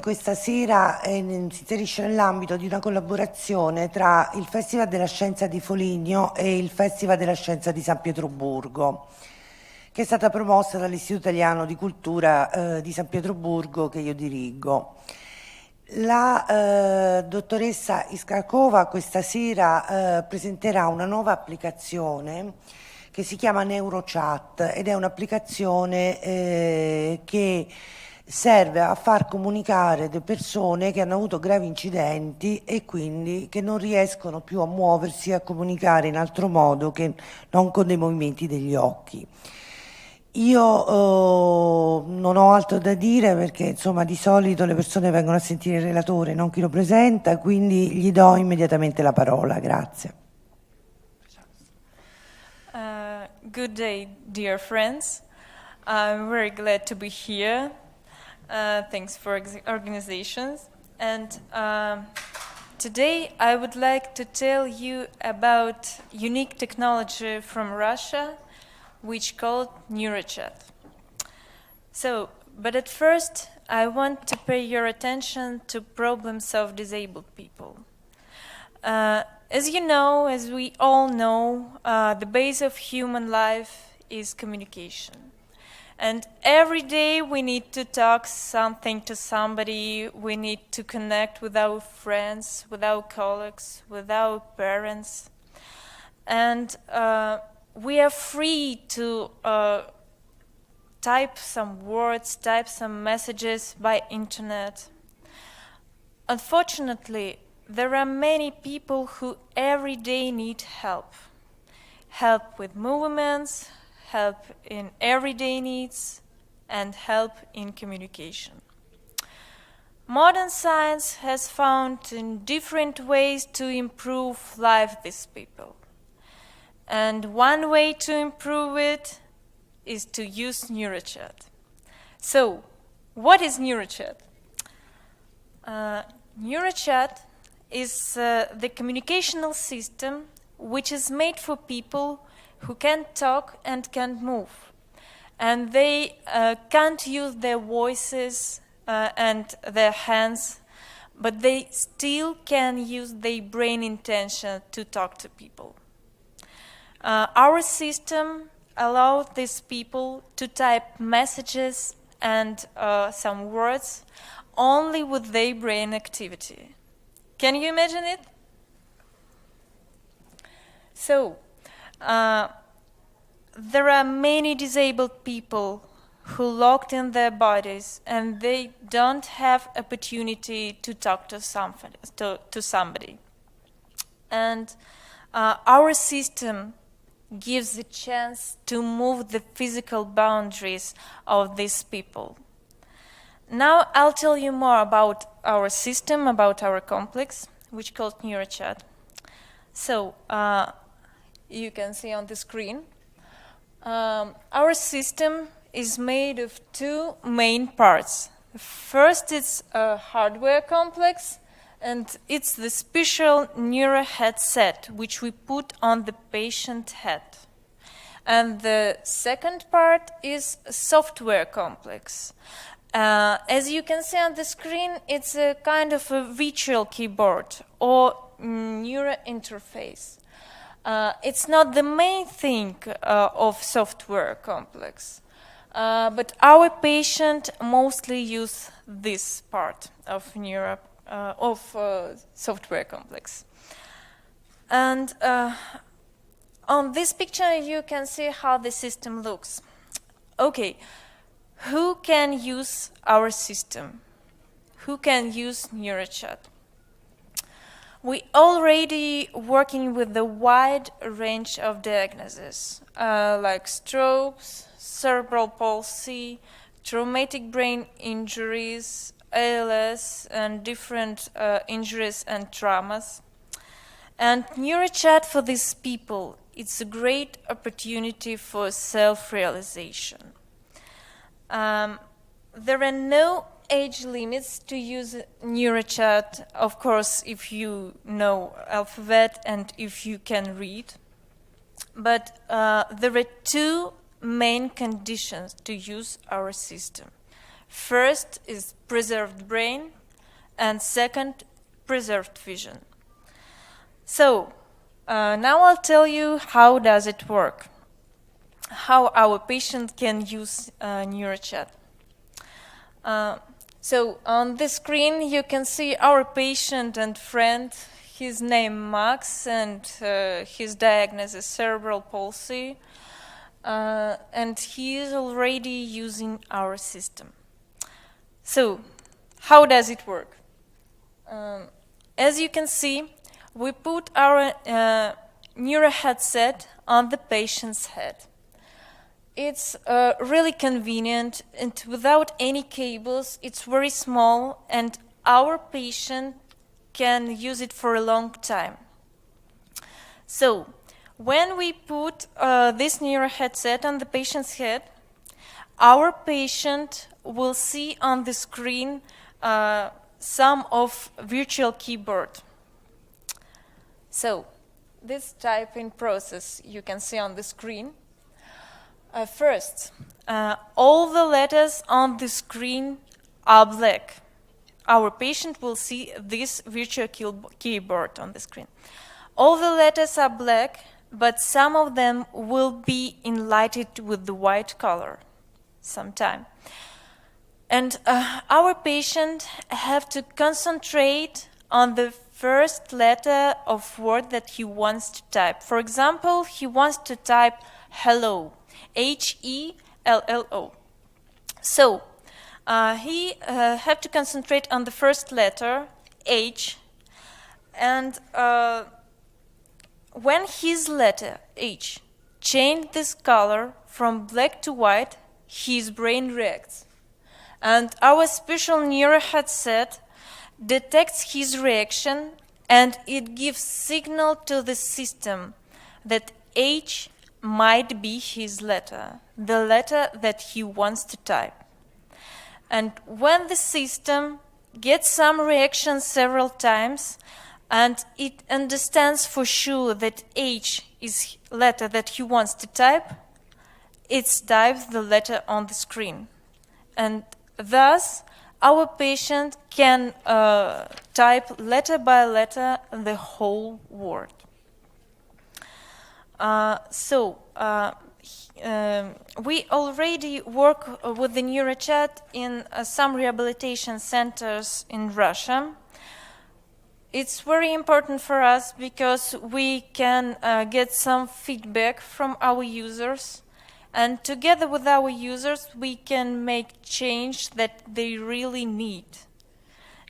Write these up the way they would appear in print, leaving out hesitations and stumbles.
questa sera si inserisce nell'ambito di una collaborazione tra il Festival della Scienza di Foligno e il Festival della Scienza di San Pietroburgo, che è stata promossa dall'Istituto Italiano di Cultura di San Pietroburgo, che io dirigo. La dottoressa Isxakova questa sera presenterà una nuova applicazione che si chiama NeuroChat ed è un'applicazione che serve a far comunicare le persone che hanno avuto gravi incidenti e quindi che non riescono più a muoversi e a comunicare in altro modo che non con dei movimenti degli occhi. Io non ho altro da dire perché insomma di solito le persone vengono a sentire il relatore, non chi lo presenta, quindi gli do immediatamente la parola. Grazie. Good day, dear friends. I'm very glad to be here. Thanks for organizations. And today I would like to tell you about unique technology from Russia, which called NeuroChat. So, but at first, I want to pay your attention to problems of disabled people. As you know, as we all know, the base of human life is communication. And every day we need to talk something to somebody, we need to connect with our friends, with our colleagues, with our parents. And we are free to type some words, type some messages by internet. Unfortunately, there are many people who every day need help. Help with movements, help in everyday needs, and help in communication. Modern science has found in different ways to improve life of these people. And one way to improve it is to use NeuroChat. So, what is NeuroChat? NeuroChat is the communicational system which is made for people who can't talk and can't move. And they can't use their voices and their hands, but they still can use their brain intention to talk to people. Our system allows these people to type messages and some words only with their brain activity. Can you imagine it? So, there are many disabled people who locked in their bodies and they don't have opportunity to talk to somebody. And our system gives the chance to move the physical boundaries of these people. Now I'll tell you more about our system, about our complex, which is called NeuroChat. So, you can see on the screen, our system is made of two main parts. First, it's a hardware complex, and it's the special neuro headset which we put on the patient head. And the second part is a software complex. As you can see on the screen, it's a kind of a virtual keyboard or neuro interface. It's not the main thing of software complex, but our patient mostly use this part of software complex. And on this picture, you can see how the system looks. Okay. Who can use our system? Who can use NeuroChat? We already working with a wide range of diagnoses, like strokes, cerebral palsy, traumatic brain injuries, ALS, and different injuries and traumas. And NeuroChat for these people, it's a great opportunity for self-realization. There are no age limits to use NeuroChat, of course, if you know alphabet and if you can read. But there are two main conditions to use our system. First is preserved brain, and second, preserved vision. So, now I'll tell you how does it work, how our patient can use NeuroChat. So on the screen you can see our patient and friend, his name Max, and his diagnosis cerebral palsy, and he is already using our system. So how does it work? As you can see, we put our neuro headset on the patient's head. It's really convenient, and without any cables, it's very small, and our patient can use it for a long time. So, when we put this neuro headset on the patient's head, our patient will see on the screen some of virtual keyboard. So, this typing process you can see on the screen. First, all the letters on the screen are black. Our patient will see this virtual keyboard on the screen. All the letters are black, but some of them will be enlightened with the white color sometime. And our patient have to concentrate on the first letter of word that he wants to type. For example, he wants to type hello. Hello. So he have to concentrate on the first letter, H, and when his letter H change this color from black to white, his brain reacts. And our special neuro headset detects his reaction, and it gives signal to the system that H might be his letter, the letter that he wants to type. And when the system gets some reaction several times, and it understands for sure that H is letter that he wants to type, it types the letter on the screen. And thus, our patient can type letter by letter the whole word. We already work with the NeuroChat in some rehabilitation centers in Russia. It's very important for us because we can get some feedback from our users, and together with our users we can make change that they really need.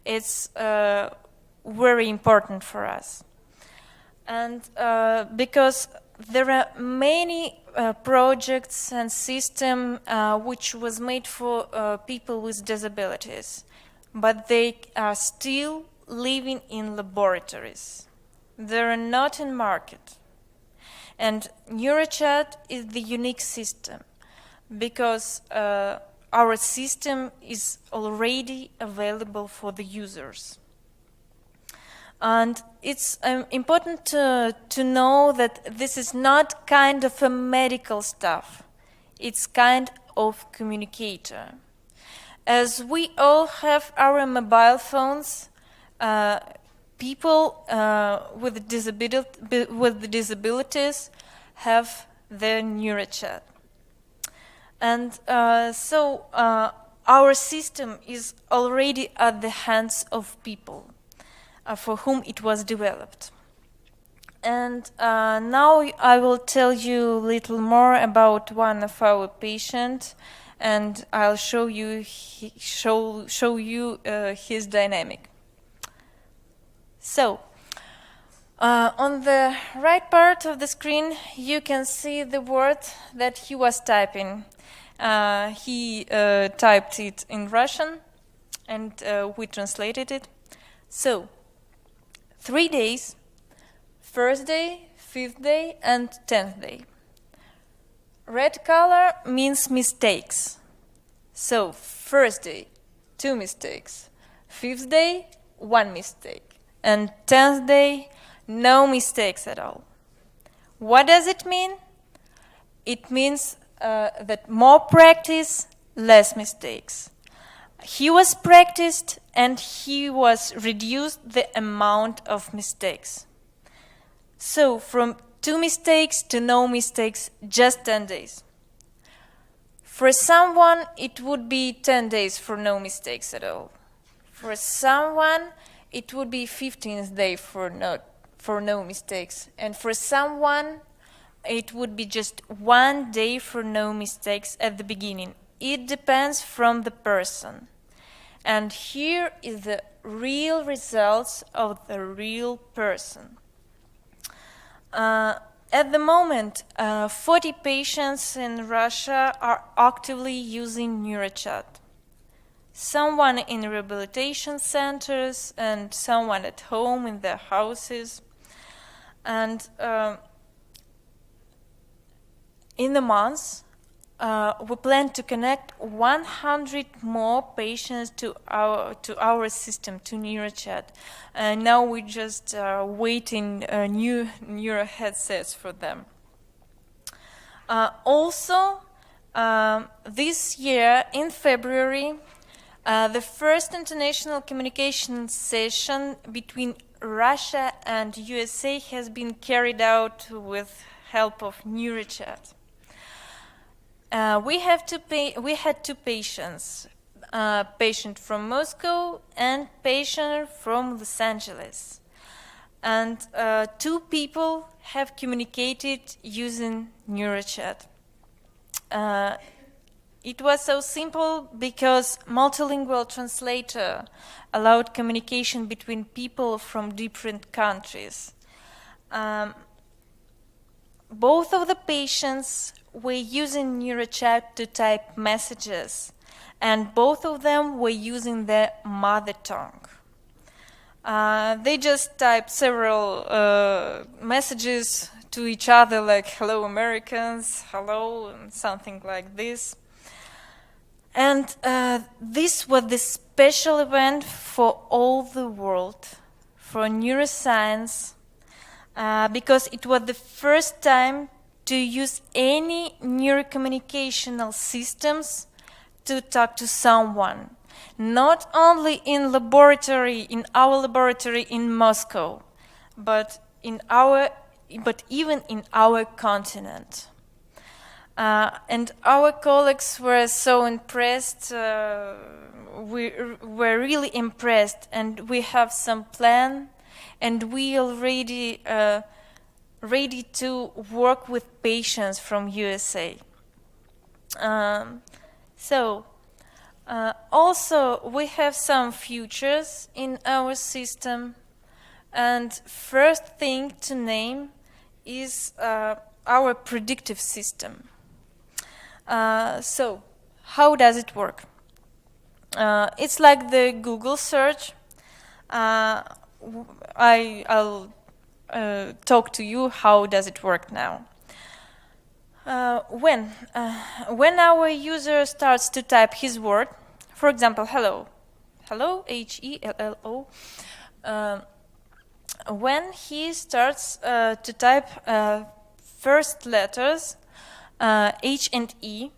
It's very important for us. And because there are many projects and system which was made for people with disabilities, but they are still living in laboratories. They are not in market. And NeuroChat is the unique system because our system is already available for the users. And it's important to know that this is not kind of a medical stuff. It's kind of communicator. As we all have our mobile phones, people with disabilities have their NeuroChat. And so our system is already at the hands of people for whom it was developed. And now I will tell you a little more about one of our patients, and I'll show you his dynamic. So, on the right part of the screen, you can see the word that he was typing. He typed it in Russian, and we translated it. So, 3 days, first day, 5th day, and 10th day. Red color means mistakes. So, first day, 2 mistakes. 5th day, 1 mistake. And 10th day, no mistakes at all. What does it mean? It means that more practice, less mistakes. He was practiced and he was reduced the amount of mistakes. So from 2 mistakes to no mistakes, just 10 days. For someone, it would be 10 days for no mistakes at all. For someone, it would be 15th day for no mistakes. And for someone, it would be just 1 day for no mistakes at the beginning. It depends from the person. And here is the real results of the real person. At the moment, 40 patients in Russia are actively using NeuroChat. Someone in rehabilitation centers and someone at home in their houses. And in the months, we plan to connect 100 more patients to our system, to NeuroChat. And now we're just waiting new neuro headsets for them. Also, this year in February, the first international communication session between Russia and USA has been carried out with help of NeuroChat. We had 2 patients, patient from Moscow and patient from Los Angeles. And 2 people have communicated using NeuroChat. It was so simple because multilingual translator allowed communication between people from different countries. Both of the patients were using NeuroChat to type messages, and both of them were using their mother tongue. They just typed several messages to each other, like "Hello, Americans," "Hello," and something like this. And this was the special event for all the world, for neuroscience, because it was the first time to use any neurocommunicational systems to talk to someone, not only in our laboratory in Moscow, but even in our continent. And our colleagues were so impressed. We were really impressed, and we have some plan, and we already ready to work with patients from USA. Also, we have some features in our system, and first thing to name is our predictive system. So, how does it work? It's like the Google search. I'll talk to you how does it work now. When our user starts to type his word, for example, hello, HELLO, when he starts to type first letters, H and E,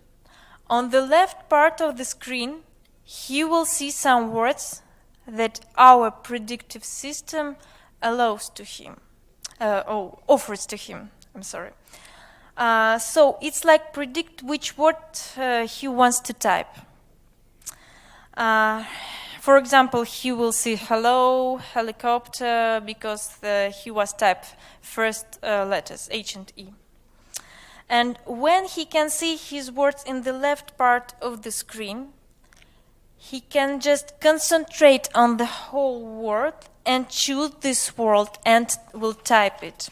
on the left part of the screen, he will see some words that our predictive system offers to him. I'm sorry. So it's like predict which word he wants to type. For example, he will see hello, helicopter, because he was typed first letters, H and E. And when he can see his words in the left part of the screen, he can just concentrate on the whole word and choose this word and will type it.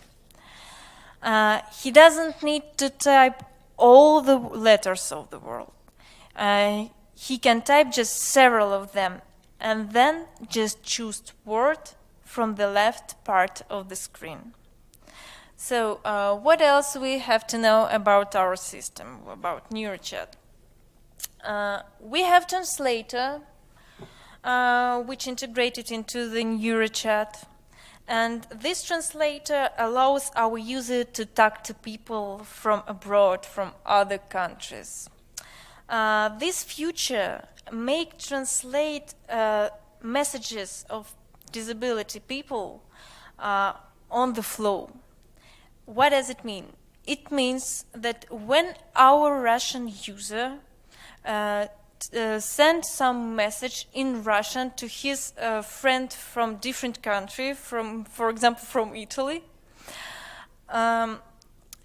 He doesn't need to type all the letters of the word. He can type just several of them and then just choose word from the left part of the screen. So what else we have to know about our system, about NeuroChat? We have translator, which integrated into the NeuroChat. And this translator allows our user to talk to people from abroad, from other countries. This feature translate messages of disability people on the flow. What does it mean? It means that when our Russian user sends some message in Russian to his friend from different country, for example, from Italy,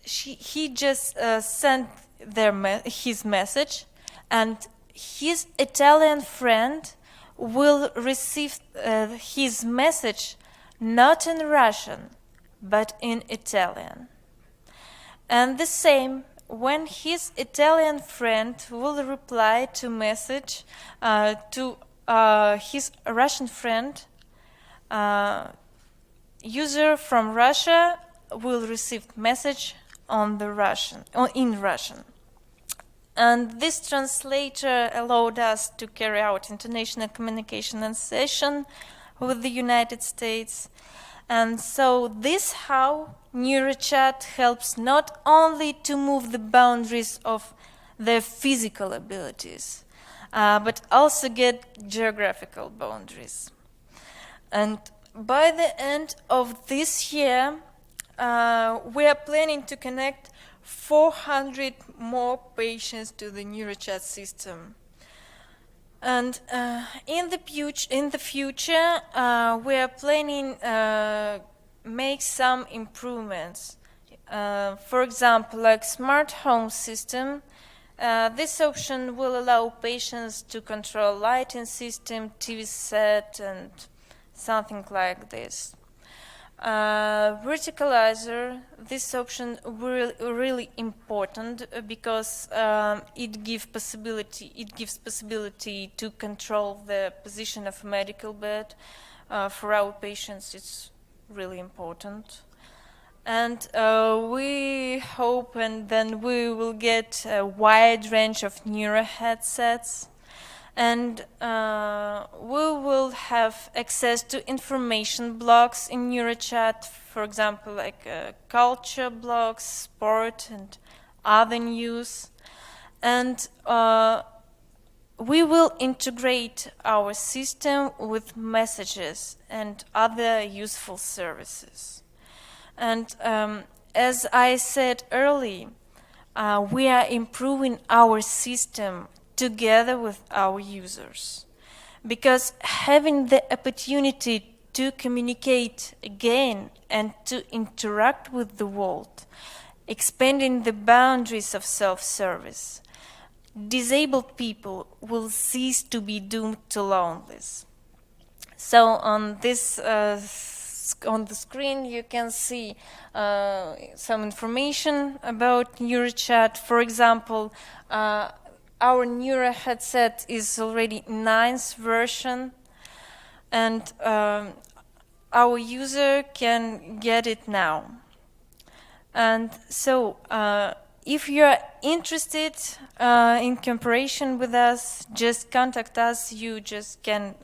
he just sent his message, and his Italian friend will receive his message not in Russian, but in Italian. And the same when his Italian friend will reply to message to his Russian friend, user from Russia will receive message in Russian. And this translator allowed us to carry out international communication and session with the United States. And so this how NeuroChat helps not only to move the boundaries of their physical abilities, but also get geographical boundaries. And by the end of this year, we are planning to connect 400 more patients to the NeuroChat system. And in the future, we are planning make some improvements. For example, like smart home system. This option will allow patients to control lighting system, TV set, and something like this. Verticalizer, this option really important because it gives possibility to control the position of medical bed. For our patients, it's really important. And we hope and then we will get a wide range of neuro headsets. And we will have access to information blocks in NeuroChat, for example, like culture blocks, sport, and other news. And we will integrate our system with messages and other useful services. And as I said earlier, we are improving our system together with our users, because having the opportunity to communicate again and to interact with the world, expanding the boundaries of self-service, disabled people will cease to be doomed to loneliness. So on this on the screen you can see some information about NeuroChat. For example, our Neuro headset is already 9th version, and our user can get it now. And so if you're interested in cooperation with us, just contact us. You just can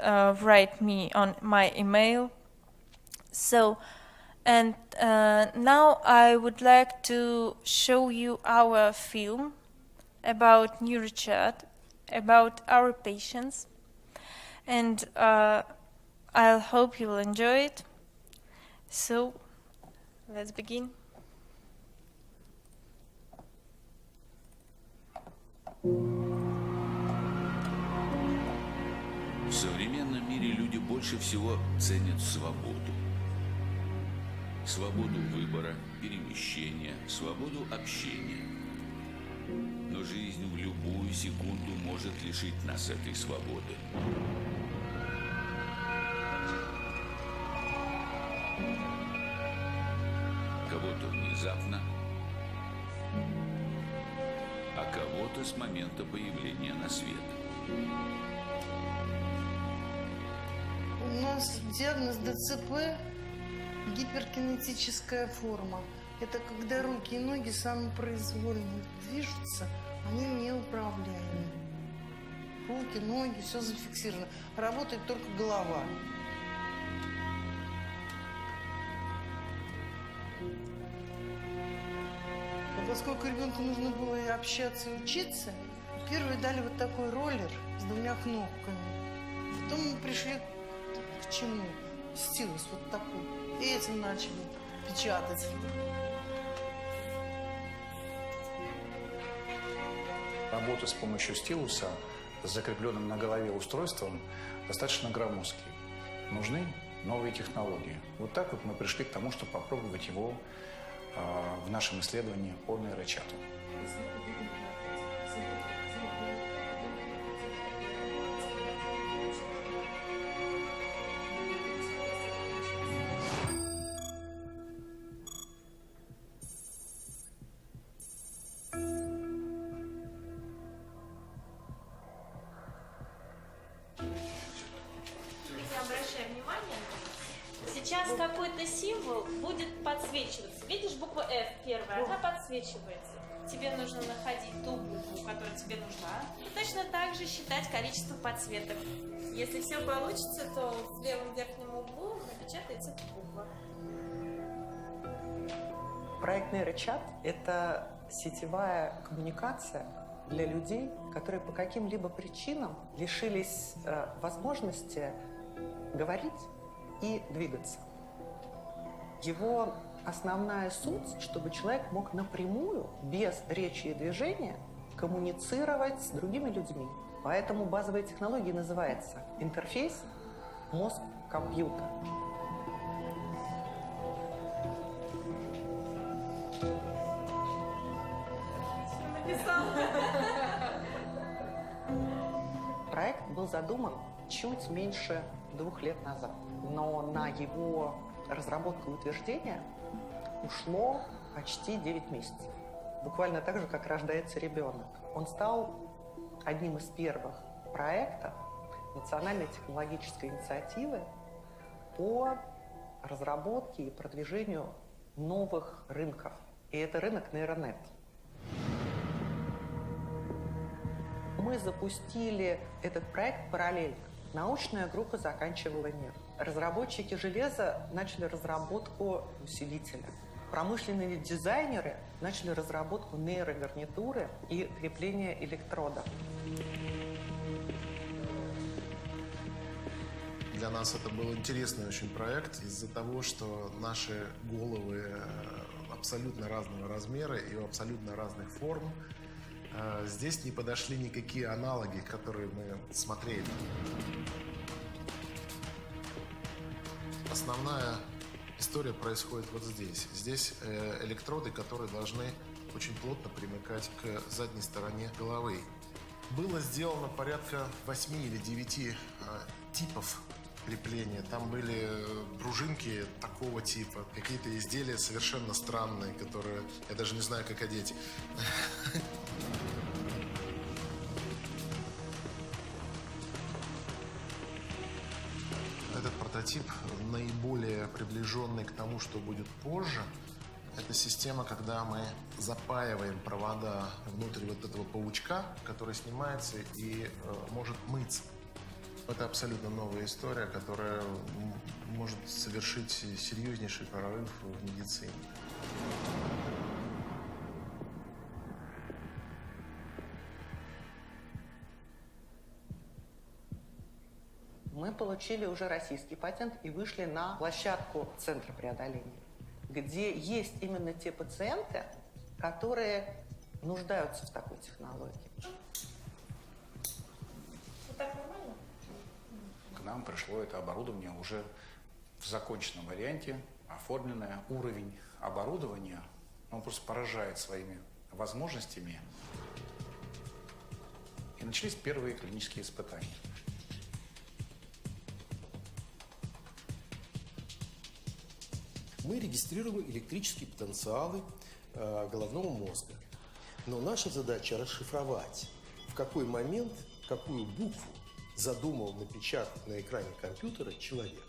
write me on my email. So, and now I would like to show you our film about NeuroChat, about our patients, and I hope you will enjoy it. So, let's begin. В современном мире люди больше всего ценят свободу. Свободу выбора, перемещения, свободу общения. Но жизнь в любую секунду может лишить нас этой свободы. Кого-то внезапно, а кого-то с момента появления на свет. У нас диагноз ДЦП – гиперкинетическая форма. Это когда руки и ноги самопроизвольно движутся, они неуправляемы. Руки, ноги, все зафиксировано. Работает только голова. Но поскольку ребенку нужно было и общаться, и учиться, Первый дали вот такой роллер с 2 кнопками. Потом мы пришли к чему? Стилус вот такой. И этим начали печатать. Работа с помощью стилуса с закрепленным на голове устройством достаточно громоздкий. Нужны новые технологии. Вот так вот мы пришли к тому, чтобы попробовать его в нашем исследовании по нейрочату. Обращай внимание, сейчас какой-то символ будет подсвечиваться. Видишь, буква F первая, она подсвечивается. Тебе нужно находить ту букву, которая тебе нужна. И точно так же считать количество подсветок. Если все получится, то в левом верхнем углу напечатается эта буква. Проект NeuroChat – это сетевая коммуникация для людей, которые по каким-либо причинам лишились возможности говорить и двигаться. Его основная суть, чтобы человек мог напрямую, без речи и движения, коммуницировать с другими людьми. Поэтому базовая технология называется интерфейс мозг-компьютер. Проект был задуман чуть меньше 2 лет назад, но на его разработку и утверждение ушло почти 9 месяцев. Буквально так же, как рождается ребенок. Он стал одним из первых проектов национальной технологической инициативы по разработке и продвижению новых рынков. И это рынок нейронет. Мы запустили этот проект параллельно. Научная группа заканчивала мир. Разработчики железа начали разработку усилителя. Промышленные дизайнеры начали разработку нейрогарнитуры и крепления электродов. Для нас это был интересный очень проект из-за того, что наши головы абсолютно разного размера и абсолютно разных форм. Здесь не подошли никакие аналоги, которые мы смотрели. Основная история происходит вот здесь. Здесь электроды, которые должны очень плотно примыкать к задней стороне головы. Было сделано порядка 8 или 9 типов крепления. Там были пружинки такого типа, какие-то изделия совершенно странные, которые я даже не знаю, как одеть. Этот прототип наиболее приближенный к тому, что будет позже. Это система, когда мы запаиваем провода внутрь вот этого паучка, который снимается и может мыться. Это абсолютно новая история, которая может совершить серьезнейший прорыв в медицине. Мы получили уже российский патент и вышли на площадку Центра преодоления, где есть именно те пациенты, которые нуждаются в такой технологии. Вот так нормально? К нам пришло это оборудование уже в законченном варианте, оформленное. Уровень оборудования, он просто поражает своими возможностями. И начались первые клинические испытания. Мы регистрируем электрические потенциалы головного мозга. Но наша задача расшифровать, в какой момент, какую букву задумал напечатать на экране компьютера человек.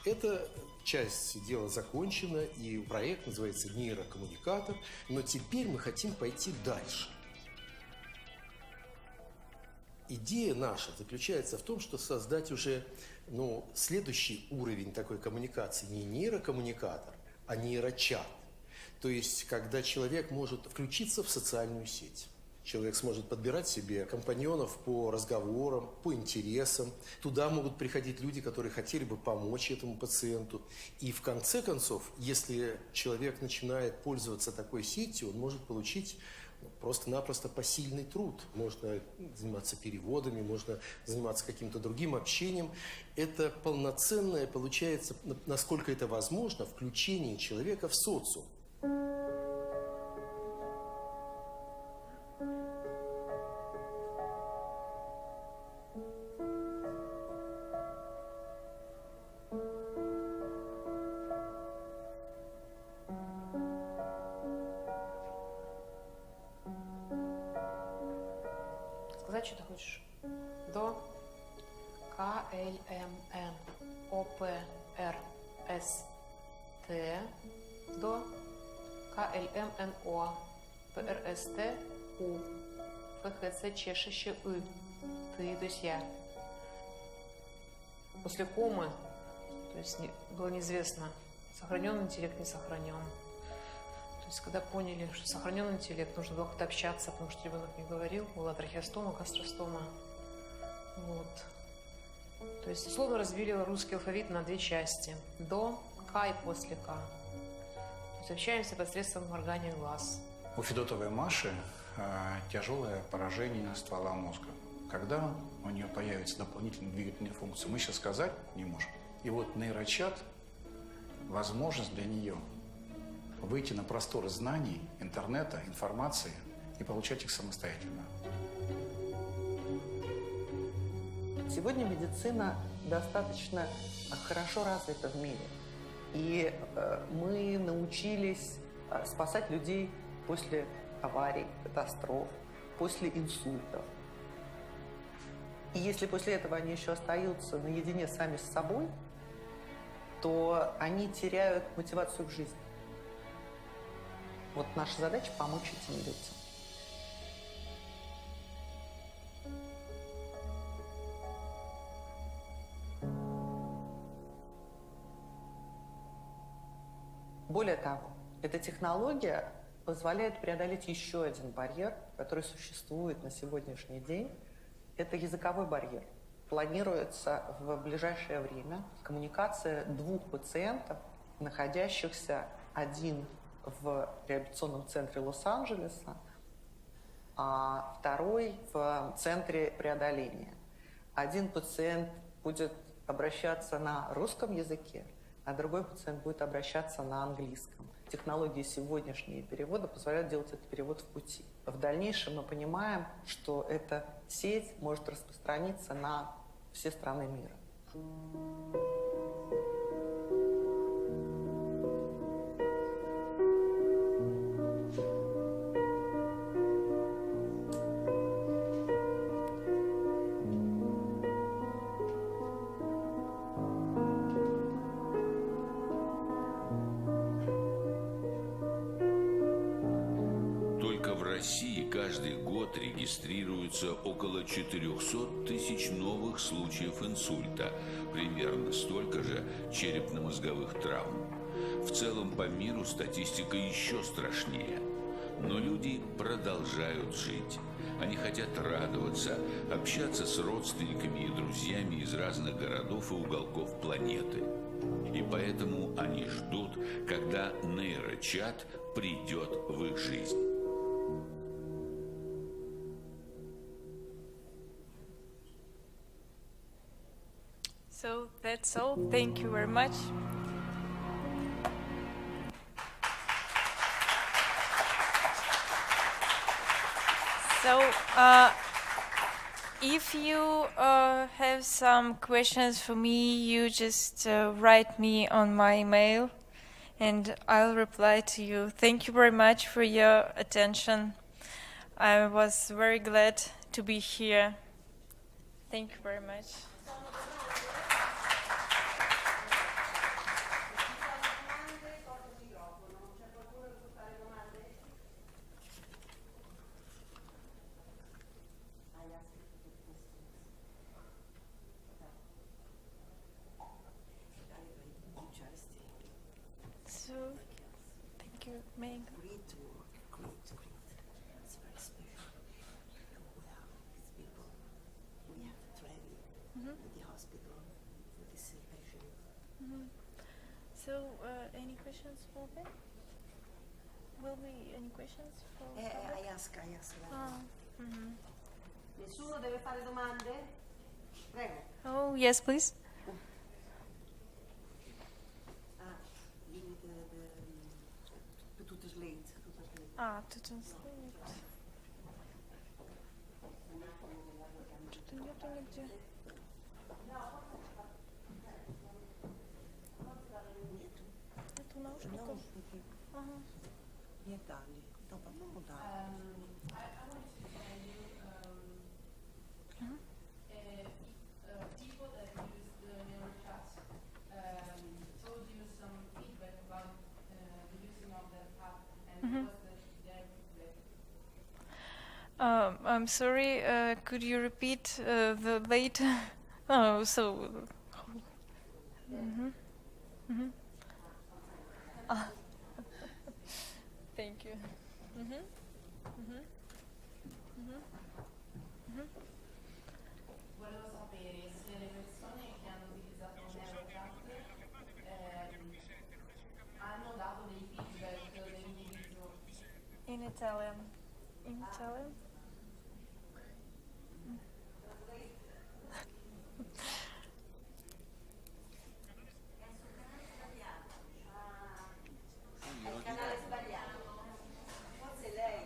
Эта часть дела закончена, и проект называется «Нейрокоммуникатор», но теперь мы хотим пойти дальше. Идея наша заключается в том, что создать уже следующий уровень такой коммуникации, не нейрокоммуникатор, а нейрочат. То есть, когда человек может включиться в социальную сеть. Человек сможет подбирать себе компаньонов по разговорам, по интересам. Туда могут приходить люди, которые хотели бы помочь этому пациенту. И в конце концов, если человек начинает пользоваться такой сетью, он может получить просто-напросто посильный труд. Можно заниматься переводами, можно заниматься каким-то другим общением. Это полноценное, получается, насколько это возможно, включение человека в социум. Сказать, что ты хочешь? До К, Л, М, Н, О, П, Р, С, Т. До К, Л, М, Н, О, П, Р, С, Т, У, Ф, Х, Ц, Ч, Ш, Щ, И. Ты, то есть я. После комы, то есть было неизвестно, сохранен интеллект, не сохранен. То есть, когда поняли, что сохранен интеллект, нужно было как-то общаться, потому что ребенок не говорил, была трахеостома, гастростома. Вот. То есть, условно развили русский алфавит на 2 части. До К и после К. То есть, общаемся посредством моргания глаз. У Федотовой Маши тяжелое поражение ствола мозга. Когда у нее появятся дополнительные двигательные функции, мы сейчас сказать не можем. И вот NeuroChat – возможность для нее выйти на просторы знаний, интернета, информации и получать их самостоятельно. Сегодня медицина достаточно хорошо развита в мире. И мы научились спасать людей после аварий, катастроф, после инсультов. И если после этого они еще остаются наедине сами с собой, то они теряют мотивацию к жизни. Вот наша задача – помочь этим людям. Более того, эта технология позволяет преодолеть еще один барьер, который существует на сегодняшний день. Это языковой барьер. Планируется в ближайшее время коммуникация 2 пациентов, находящихся один в реабилитационном центре Лос-Анджелеса, а второй в центре преодоления. Один пациент будет обращаться на русском языке, а другой пациент будет обращаться на английском. Технологии сегодняшние перевода позволяют делать этот перевод в пути. В дальнейшем мы понимаем, что эта сеть может распространиться на все страны мира. Только в России каждый год регистрируется около 400 тысяч новых случаев инсульта, примерно столько же черепно-мозговых травм. В целом по миру статистика еще страшнее. Но люди продолжают жить. Они хотят радоваться, общаться с родственниками и друзьями из разных городов и уголков планеты. И поэтому они ждут, когда NeuroChat придет в их жизнь. So that's all. Thank you very much. So, if you have some questions for me, you just write me on my email and I'll reply to you. Thank you very much for your attention. I was very glad to be here. Thank you very much. So, thank you, Meg. Great work, great. It's very special. So, any questions for me? Will be any questions for I ask. Nessuno deve fare domande? Prego. Oh, yes, please. To translate. To translate. Что-то нету нигде. Нету наушников. Ага. Нет, дали. Ну, по-моему, да. People that use the NeuroChat told you some feedback about the using of the app and what was their feedback? I'm sorry, could you repeat the late? Oh, so. Thank you. Volevo sapere se le persone che hanno utilizzato NeuroChat hanno dato dei feedback dell'utilizzo. In Italian. In Italian? Il canale sbagliato. Forse lei,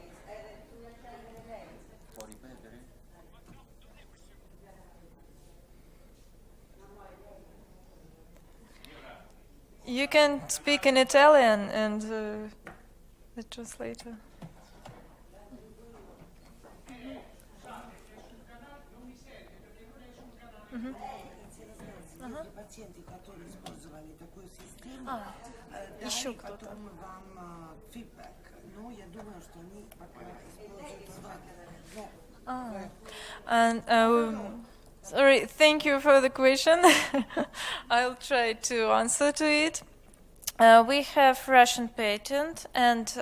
lei. Può ripetere? You can speak in Italian and the translator. Если пациенты, которые использовали такой систему, еще дали кто-то. потом вам фидбэк. Но я думаю, что они пока используют And sorry, thank you for the question. I'll try to answer to it. We have Russian patent, and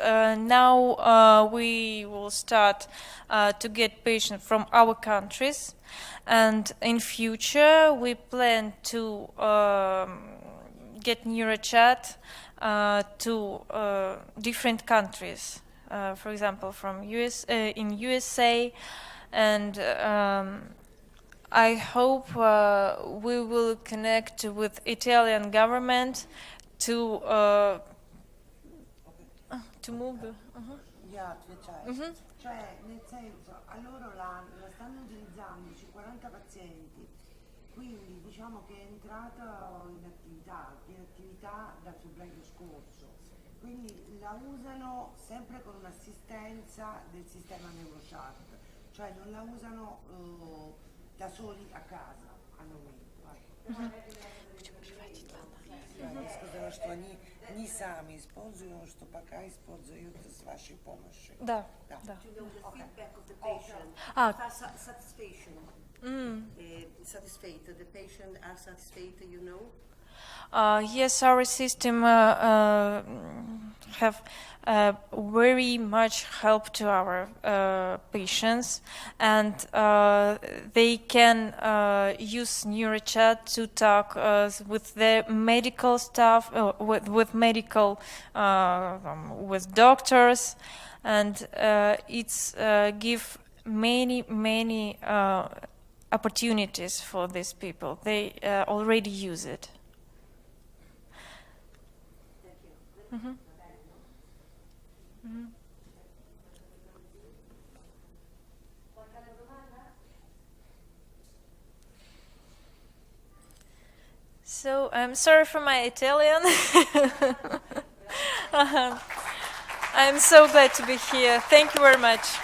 now we will start to get patients from our countries. And in future, we plan to get NeuroChat to different countries. For example, from in USA, and I hope we will connect with Italian government to move the. Я отвечаю. Cioè, nel senso, a loro la stanno utilizzando su 40 pazienti, quindi diciamo che è entrata in attività dal febbraio scorso, quindi la usano sempre con un'assistenza del sistema NeuroChat, cioè non la usano da soli a casa al momento. Я сказала, что они сами используют, что пока используют с вашей помощью. Да. To know the feedback of the patient. Satisfaction. Satisfied. The patient are satisfied, you know? Yes, our system have very much help to our patients, and they can use NeuroChat to talk with the medical staff, with medical, with doctors, and it's give many opportunities for these people. They already use it. So I'm sorry for my Italian. I'm so glad to be here. Thank you very much.